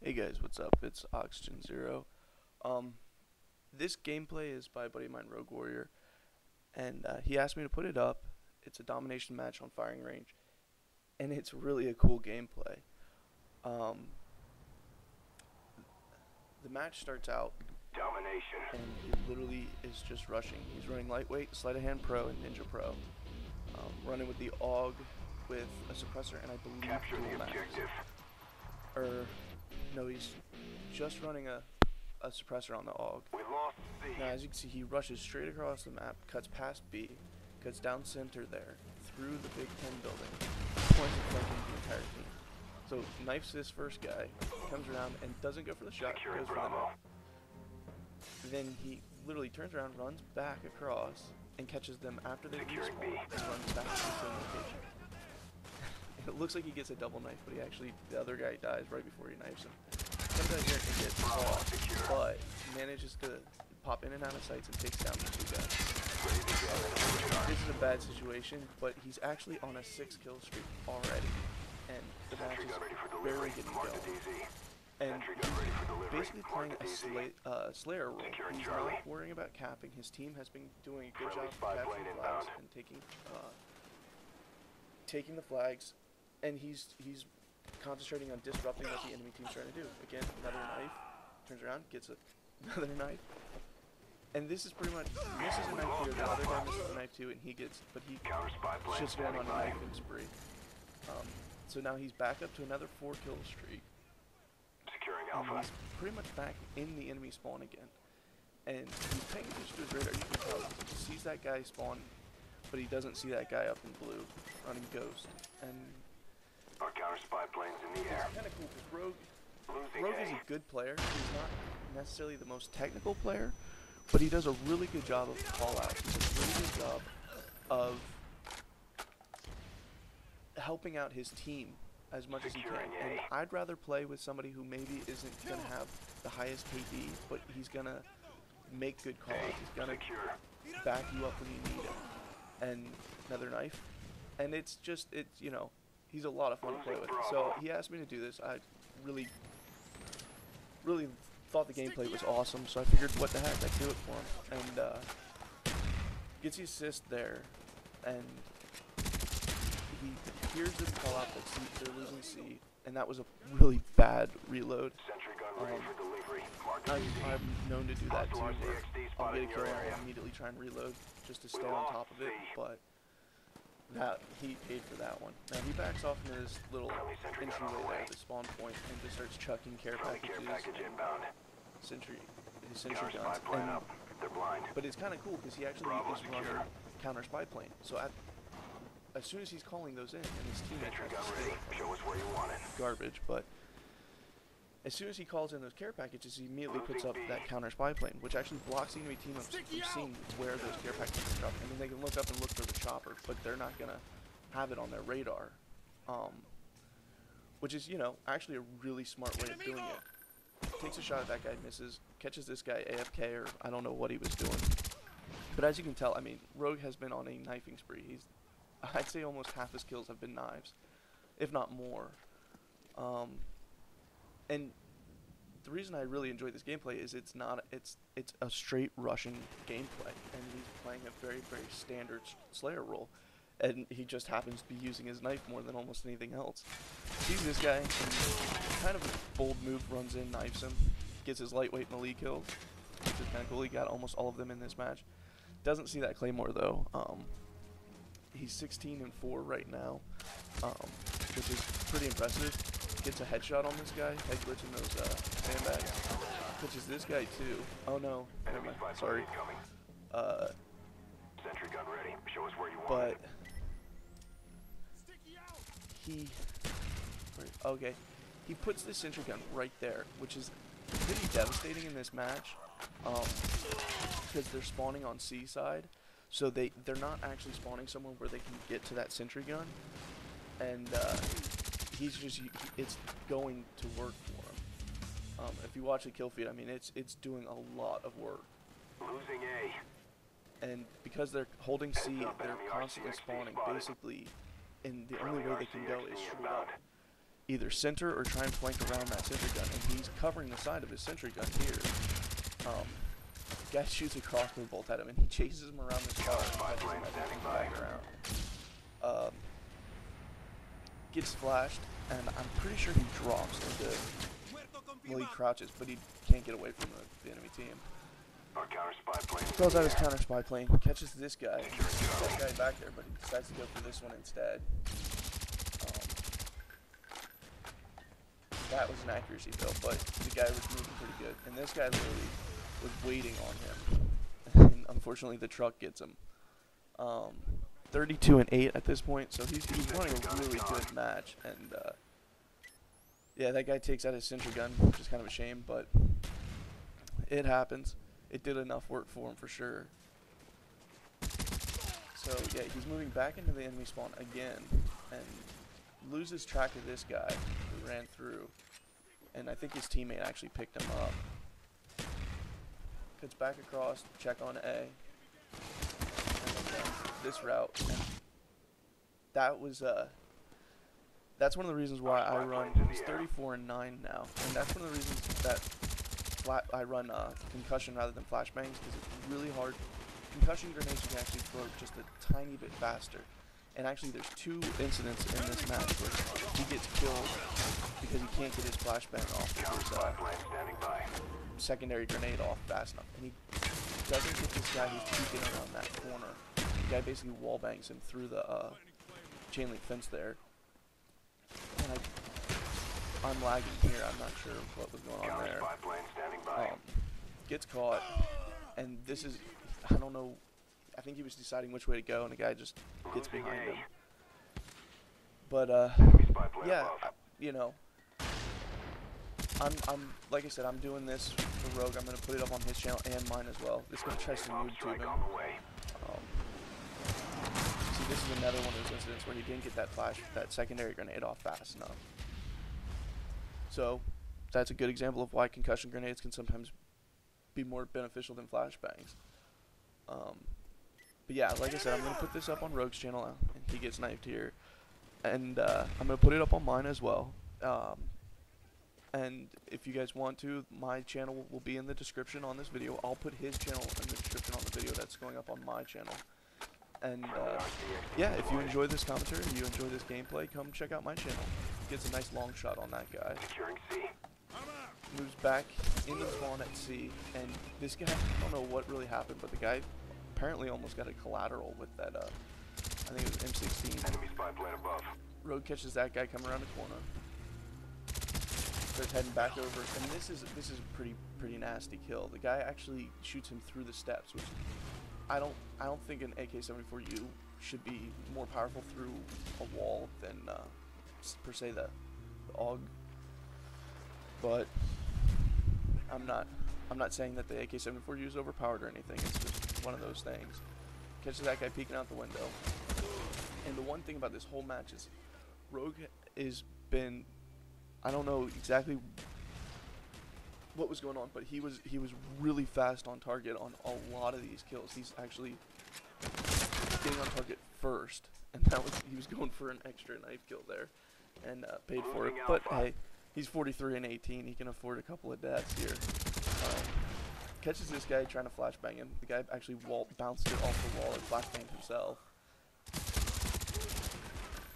Hey guys, what's up? It's Oxygen Zero. Um, this gameplay is by a buddy of mine, RogueWarrior, and he asked me to put it up. It's a domination match on firing range, and it's really a cool gameplay. Um, the match starts out, Domination. and he literally is just rushing. He's running lightweight, sleight of hand pro, and ninja pro. Running with the AUG with a suppressor, and I believe Capture dual the max. objective. No, he's just running a suppressor on the AUG. We lost C. Now, as you can see, he rushes straight across the map, cuts past B, cuts down center there, through the Big Ten building, points and flanking the entire team. So, knifes this first guy, comes around and doesn't go for the shot, Securing goes for the Bravo. knife. Then he literally turns around, runs back across, and catches them after they Securing respawn, B. and runs back to the same location. It looks like he gets a double knife, but the other guy dies right before he knifes him. Comes out here and gets caught, but manages to pop in and out of sights and takes down the two guys. This is a bad situation, but he's actually on a 6-kill streak already, and the match is barely getting going. And he's basically playing a Slayer role. He's not worrying about capping. His team has been doing a good job of capturing flags and taking the flags, and he's concentrating on disrupting what the enemy team's trying to do. Again, another knife, turns around, gets another knife, and this is pretty much, misses a knife here, the other guy misses a knife too, and he just going on a knifing spree. So now he's back up to another 4-kill streak, Securing and Alpha. he's pretty much back in the enemy spawn again. And he's paying attention to his radar. You can tell he sees that guy spawn, but he doesn't see that guy up in blue running Ghost. And Our counter spy planes in the air. it's kind of cool because Losing Rogue A. is a good player. He's not necessarily the most technical player, but he does a really good job of call-out. He does a really good job of helping out his team as much as he can. And I'd rather play with somebody who maybe isn't going to have the highest KD, but he's going to make good calls. He's going to Secure. back you up when you need him. And another knife. And it's you know, he's a lot of fun to play with. So he asked me to do this. I really thought the gameplay was awesome, so I figured what the heck, I'd do it for him. And gets the assist there, and he hears them call out that they're losing C, and that was a really bad reload. Sentry gun ready for delivery. Mark I'm known to do that too, Hostile where RCXD I'll spotted get a in kill your and area. I'll immediately try and reload just to We stay on lost top of it, C. but he paid for that one. Now he backs off into this little Friendly sentry gun on entryway the way. there, the spawn point, and just starts chucking care Friendly packages, care package inbound. his sentry Counter spy guns, plane and up. They're blind. but it's kind of cool because he actually Bravo is running secure. counter spy plane. So as soon as he's calling those in, and his teammates Sentry are gun still ready. Show us where you want it. garbage, but as soon as he calls in those care packages, he immediately puts up that counter spy plane, which actually blocks the enemy team from seeing where those care packages are dropping. I mean, they can look up and look for the chopper, but they're not gonna have it on their radar, which is, you know, actually a really smart way of doing it. Takes a shot at that guy, misses, catches this guy AFK, or I don't know what he was doing. But as you can tell, I mean, Rogue has been on a knifing spree. I'd say almost half his kills have been knives, if not more. And the reason I really enjoy this gameplay is it's a straight Russian gameplay, and he's playing a very, very standard Slayer role. And he just happens to be using his knife more than almost anything else. Sees this guy, and kind of a bold move, runs in, knifes him, gets his lightweight melee kills, which is kind of cool. He got almost all of them in this match. Doesn't see that Claymore though. He's 16-4 right now, which is pretty impressive. Gets a headshot on this guy, head glitching those sandbags. Glitches this guy too. Oh no, never Enemy mind. spy Sorry. plane incoming. Sentry gun ready. Show us where you want But it. he puts the sentry gun right there, which is pretty devastating in this match, because they're spawning on C side, so they're not actually spawning somewhere where they can get to that sentry gun, and it's going to work for him. If you watch the kill feed, I mean, it's doing a lot of work. Losing A. And because they're holding C, they're constantly spawning, basically, and the only way they can go is straight up. either center or try and flank around that sentry gun, and he's covering the side of his sentry gun here. Guy shoots a crossbow bolt at him, and he chases him around this car and catches him as he comes back around. Gets flashed, and I'm pretty sure he drops into, well, he crouches, but he can't get away from the enemy team. Our counter spy plane. Throws out his counter spy plane, catches this guy, that guy back there, but he decides to go for this one instead. That was an accuracy build, but the guy was moving pretty good, and this guy literally was waiting on him, and unfortunately the truck gets him. 32-8 at this point, so he's running a really good match, and yeah, that guy takes out his sentry gun, which is kind of a shame, but it happens. It did enough work for him for sure. So yeah, he's moving back into the enemy spawn again, and loses track of this guy who ran through, and I think his teammate actually picked him up. Cuts back across, check on A, and then this route, and that was that's one of the reasons why I run 34-9 now, and that's one of the reasons that I run concussion rather than flashbangs, because it's really hard. Concussion grenades you can actually throw just a tiny bit faster. And actually, there's 2 incidents in this match where he gets killed because he can't get his flashbang off his secondary grenade off fast enough. And he doesn't get this guy who's peeking around that corner. The guy basically wallbangs him through the chain link fence there. And I'm lagging here. I'm not sure what was going on there. Gets caught, and this is, I don't know. I think he was deciding which way to go, and the guy just gets behind him. But yeah, you know, I'm like I said, I'm doing this for Rogue. I'm gonna put it up on his channel and mine as well. This guy tries to noob tube him. See, this is another one of those incidents where he didn't get that secondary grenade off fast enough. So that's a good example of why concussion grenades can sometimes be more beneficial than flashbangs. But yeah, like I said, I'm going to put this up on Rogue's channel, and he gets knifed here. And I'm going to put it up on mine as well. And if you guys want to, my channel will be in the description on this video. I'll put his channel in the description on the video that's going up on my channel. And yeah, if you enjoy this commentary, you enjoy this gameplay, come check out my channel. Gets a nice long shot on that guy. Moves back into the spawn at C, and this guy, I don't know what really happened, but the guy apparently almost got a collateral with that, I think it was M16. Enemy spy plane above. Rogue catches that guy coming around the corner. Starts heading back over, and this is a pretty nasty kill. The guy actually shoots him through the steps, which I don't think an AK-74U should be more powerful through a wall than per se the AUG. But I'm not saying that the AK-74U is overpowered or anything. It's just one of those things. Catches that guy peeking out the window. And the one thing about this whole match is Rogue has been, I don't know exactly what was going on, but he was really fast on target on a lot of these kills. He's actually getting on target first, and he was going for an extra knife kill there, and paid for it. But hey, he's 43-18. He can afford a couple of deaths here. Catches this guy trying to flashbang him. The guy actually bounced it off the wall and flashbanged himself.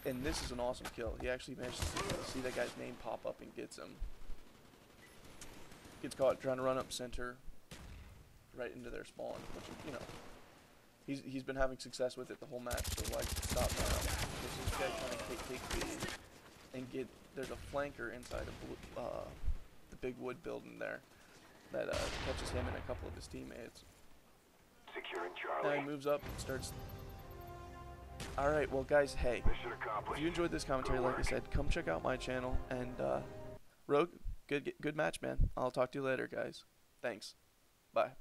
And this is an awesome kill. He actually managed to see that guy's name pop up and gets him. Gets caught trying to run up center, right into their spawn, which, you know, he's been having success with it the whole match. So why stop now? Because this guy trying to take B and get. There's a flanker inside of the big wood building there that catches him and a couple of his teammates. Securing Charlie. Now he moves up and starts. Alright, well guys, hey, if you enjoyed this commentary, like I said, come check out my channel, and Rogue, good match, man. I'll talk to you later, guys. Thanks. Bye.